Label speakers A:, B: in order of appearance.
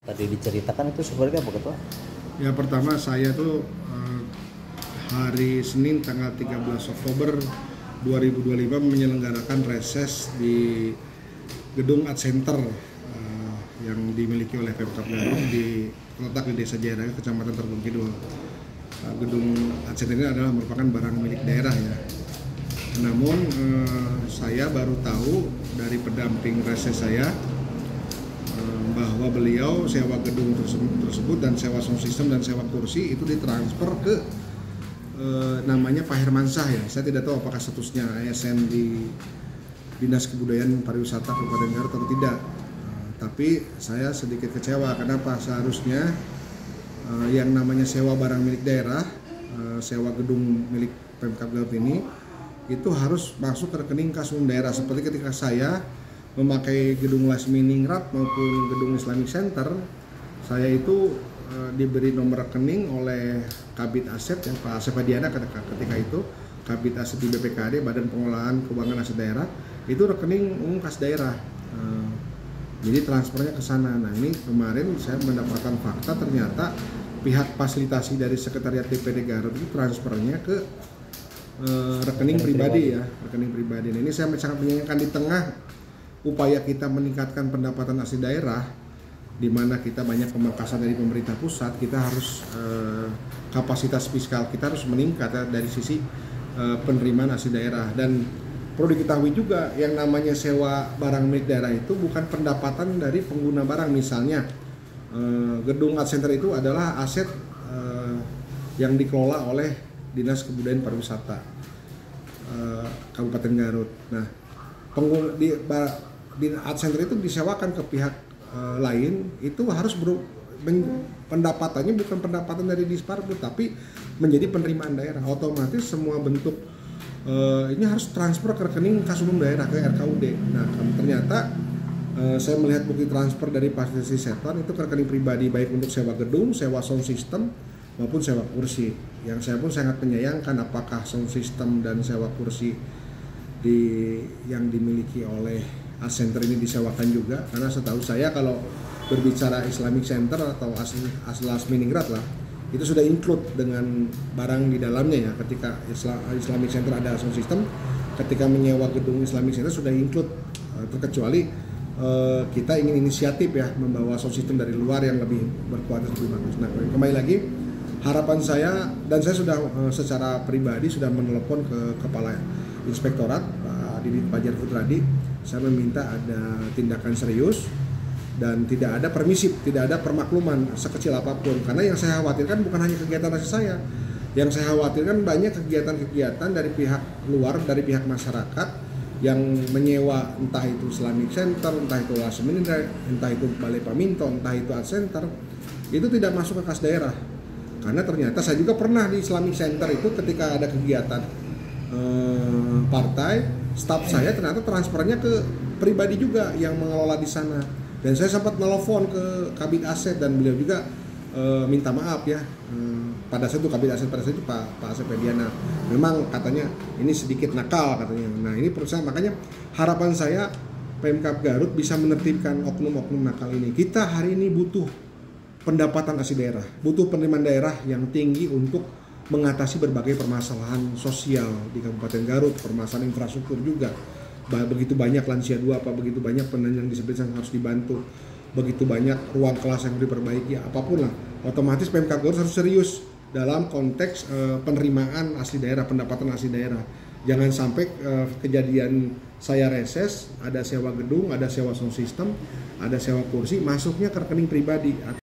A: Tadi diceritakan itu sebenarnya apa Ketua?
B: Ya, pertama saya tuh hari Senin tanggal 13 Oktober 2025 menyelenggarakan reses di gedung Art Center yang dimiliki oleh Pemkab Garut terletak di Desa Jaya, Kecamatan Tarogong Kidul. Gedung Art Center ini adalah merupakan barang milik daerah ya. Namun saya baru tahu dari pendamping reses saya bahwa beliau sewa gedung tersebut dan sewa sound system dan sewa kursi itu ditransfer ke namanya Pak Hermansyah ya. Saya tidak tahu apakah statusnya ASN di Dinas Kebudayaan Pariwisata Kabupaten Garut atau tidak. Tapi saya sedikit kecewa. Kenapa? Seharusnya yang namanya sewa barang milik daerah, sewa gedung milik Pemkab Garut ini itu harus masuk ke rekening kas umum daerah. Seperti ketika saya memakai gedung Lasmi Ningrat maupun gedung Islamic Center, saya itu diberi nomor rekening oleh Kabid Aset ya, Pak Asep Adiana ketika itu Kabid Aset di BPKD, Badan Pengelolaan Keuangan Aset Daerah, itu rekening umum kas daerah. Jadi transfernya ke sana. Nah, ini kemarin saya mendapatkan fakta ternyata pihak fasilitasi dari Sekretariat DPD Garut itu transfernya ke rekening pribadi ya, rekening pribadi. Nah, ini saya sangat menyayangkan di tengah upaya kita meningkatkan pendapatan asli daerah, di mana kita banyak pemangkasan dari pemerintah pusat, kita harus kapasitas fiskal kita harus meningkat ya, dari sisi penerimaan asli daerah. Dan perlu diketahui juga yang namanya sewa barang milik daerah itu bukan pendapatan dari pengguna barang. Misalnya gedung Art Center itu adalah aset yang dikelola oleh Dinas Kebudayaan Pariwisata Kabupaten Garut. Nah, pengguna di Art Center itu disewakan ke pihak lain, itu harus pendapatannya bukan pendapatan dari Disparbu tapi menjadi penerimaan daerah. Otomatis semua bentuk ini harus transfer ke rekening kas umum daerah, ke RKUD. Nah, ternyata saya melihat bukti transfer dari fasilitasi setor itu ke rekening pribadi, baik untuk sewa gedung, sewa sound system maupun sewa kursi. Yang saya pun sangat menyayangkan apakah sound system dan sewa kursi yang dimiliki oleh Art Center ini disewakan juga, karena setahu saya kalau berbicara Islamic Center atau Lasmi Ningrat lah, itu sudah include dengan barang di dalamnya ya. Ketika Islamic Center ada sound system, ketika menyewa gedung Islamic Center sudah include, terkecuali kita ingin inisiatif ya membawa sound system dari luar yang lebih berkualitas lebih bagus. Nah, kembali lagi harapan saya, dan saya sudah secara pribadi sudah menelepon ke Kepala Inspektorat Pak Didit Fajar Putradi. Saya meminta ada tindakan serius dan tidak ada permisif, tidak ada permakluman sekecil apapun. Karena yang saya khawatirkan bukan hanya kegiatan asli saya, yang saya khawatirkan banyak kegiatan-kegiatan dari pihak luar, dari pihak masyarakat yang menyewa, entah itu Islamic Center, entah itu Lasmi Ningrat, entah itu Balai Paminto, entah itu Art Center, itu tidak masuk ke kas daerah. Karena ternyata saya juga pernah di Islamic Center itu ketika ada kegiatan partai, staf saya ternyata transfernya ke pribadi juga yang mengelola di sana. Dan saya sempat nelfon ke Kabid Aset dan beliau juga minta maaf ya. Pada saat itu Kabid Aset pada saat itu Pak Asep Ediana, memang katanya ini sedikit nakal katanya. Nah, ini perusahaan, makanya harapan saya Pemkab Garut bisa menertibkan oknum-oknum nakal ini. Kita hari ini butuh pendapatan asli daerah, butuh penerimaan daerah yang tinggi untuk mengatasi berbagai permasalahan sosial di Kabupaten Garut, permasalahan infrastruktur juga. Begitu banyak lansia 2, begitu banyak penyandang disabilitas yang harus dibantu, begitu banyak ruang kelas yang diperbaiki, apapun lah. Otomatis Pemkab Garut harus serius dalam konteks penerimaan asli daerah, pendapatan asli daerah. Jangan sampai kejadian saya reses, ada sewa gedung, ada sewa sound system, ada sewa kursi, masuknya ke rekening pribadi.